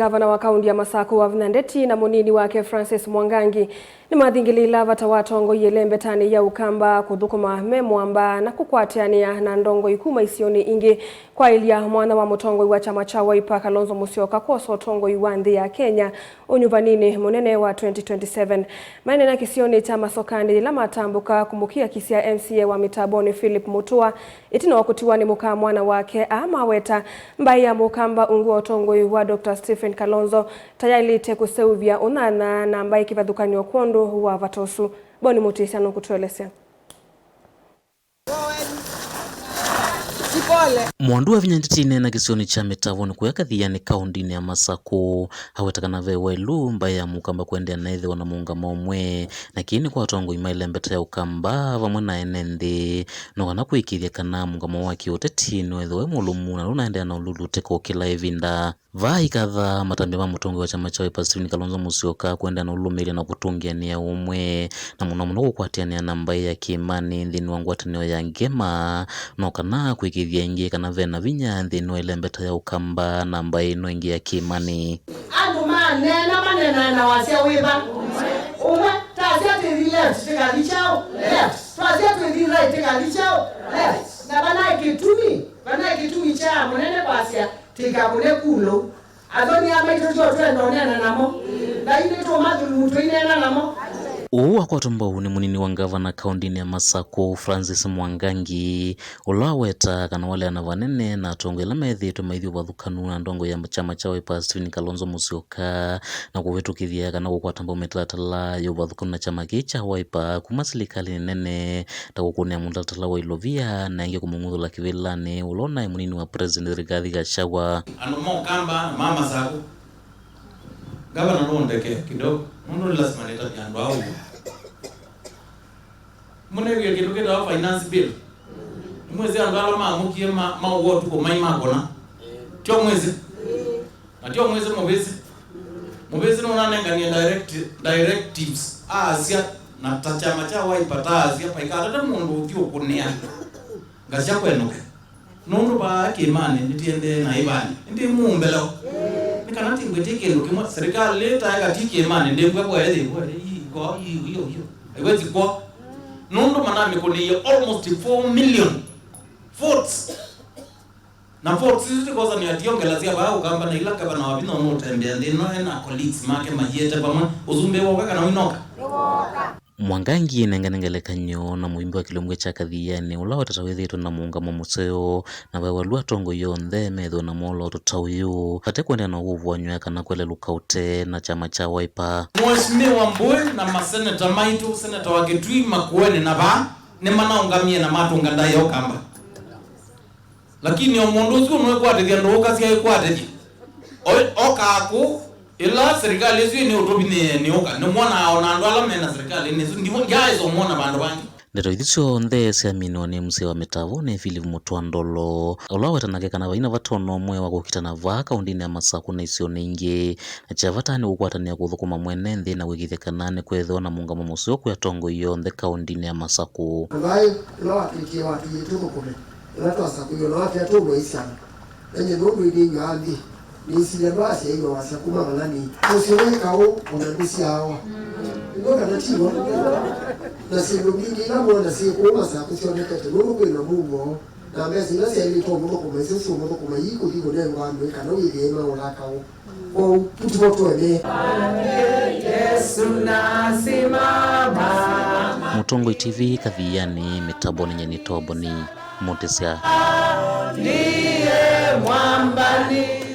Ngavana wa kaunti ya Masaku Wavinya Ndeti na munini wake Francis Mwangangi nimathingiliila vata wa atongoi ilembetani ya ukamba, kuthukuma, muamba na kukwatinia na ndongoi kuma isioni ingi kwailya mwana wa Mutongoi wa chama cha Wiper Kalonzo Musyoka kwosa utongoi wa nthi ya Kenya unyuvanini munene wa 2027. Manena kisioni cha masokani la matambuka kumukia kisia MCA wa mitaboni Philip Mutua itina wakutiwa ni muka mwana wake amaweta mbai ya mukamba ungu utongoi wa Dr. Stephen Kalonzo tayali tekuseuvya unana na mbai kivadhukanyo kwondo wa vatosu. Boni mutisano kutuelesea. Mwandu Wavinya Ndeti na kisioni cha mitavoni kuweka thiyani kaunti ya Masaku hawetakana vewelu mbai ya mukamba Kwenda na ithi wana muungamo umwe na kini kwa atongoi ilembetani ya ukamba vamwe na nthi no kana kuikithia kana muungamo wake uteti no etho we mulumu na runaendea na ululute ko kila ivinda vai kadha matambia ma Mutongoi wa chama cha Wiper Kalonzo Musyoka Kwenda na ulumiria na kutungiania umwe na muno kukwatiania na mbai ya kiimani nthini wa ngwatanio ya ngema no kana kuikithia ingi kana vena vinya nthini wa ilembetani ya ukamba na mbai no ingi ya kiimani andu manena na wasia wiba umwe tasia to the left tika lichao left tasia to the right tika lichao left na bana kitumi cha munene kwasia tika kule kulo adoni amaito to ndonena namo na ile to madhulu to inena namo. Akwatwe Mbau ni munini wa Ngavana kaunti ya Masaku Francis Mwangangi ulaweta kana wale ana vanene na atongoi la methi maithio vathukanu na ndongoi ya chama cha Wiper Kalonzo Musyoka na kuvitukithia kana gukwata Mbau mitalatala yo vathukanu na chama cha Wiper kuma serikali nene ta gukunia mutalatala wa ilovia na ingi kumunguthula kivilani ulona munini wa president Rigathi Gachagua ano ukamba mama Masaku Ngavana ndeke kidogo mundu lazima leta jandu au munewia kitu kita wa finance bill mwezi andala maamukie maugo tuko mai magona tio mwezi na tio mwezi mubezi no nanengania directives asia na tachama cha Wiper asia paikata mundu uthio kunia ngacha kwenuke nundu ba kimani nitiende na ibani ndi mumbelo nikanati ngweteke ndukimwa serikali leta yakatiki imani ndembwe kwa hiyo iwezi kwa nundu manami kuni almost 4 million votes na votes hizi koza ni ationgela sia ba ukamba na ilaka bana wabino no tembea ndino na colleagues make majete pamwe uzumbe woka kana winoka Mwangangi nenganengelekanyo na muimbi wa kilomwe cha kathiyani ula watatawithitwe na muungamo museo na vawalu atongoi yonthe metho na molo tutauyu kate Kwenda na uvu wanywe kana kweleluka ute na chama cha Wiper. Mheshimiwa Mbui na maseneta maitu seneta wa Kitui Makueni na ba ni manaungamie na matunga ndai ya ukamba lakini omundu ucio no kwatithia nduka cia kwatithia okaku ila serikali hizi ni utobine ni oka ni mwana ona andu ala mena serikali ni ndivyo ngaizo mwana bandu bangi ndeto ithicio nthe ciaminwa ni MCA wa mitavoni Philip Mutua ulawetanaga kana vaina vatono mwe wa gukitana va kaunti ya Masaku na isioni ingi na cha vatani gukwatania kuthukuma mwene nthi na gwikithia kana ni kwethwa na muungamo museo kwa atongoi yonthe kaunti ya Masaku vai lawatikie watu yetu kume natwa sakuyo lawatiatu isana enye nundu idinyo aldi ni sile basi hiyo wasakuma malani usiweka au unagusi hawa ndio kanatiwa na siku nyingi na mwana siku Masaku sio nekete mungu na mungu na mbesi na sasa ile tomo ko mesi sio mungu ko mayiko diko nengo amwe kana uyema ulaka o tutoto ene Yesu nasimama. Mutongoi TV kathiyani mitaboni nyeni toboni mutisia Ndiye mwambani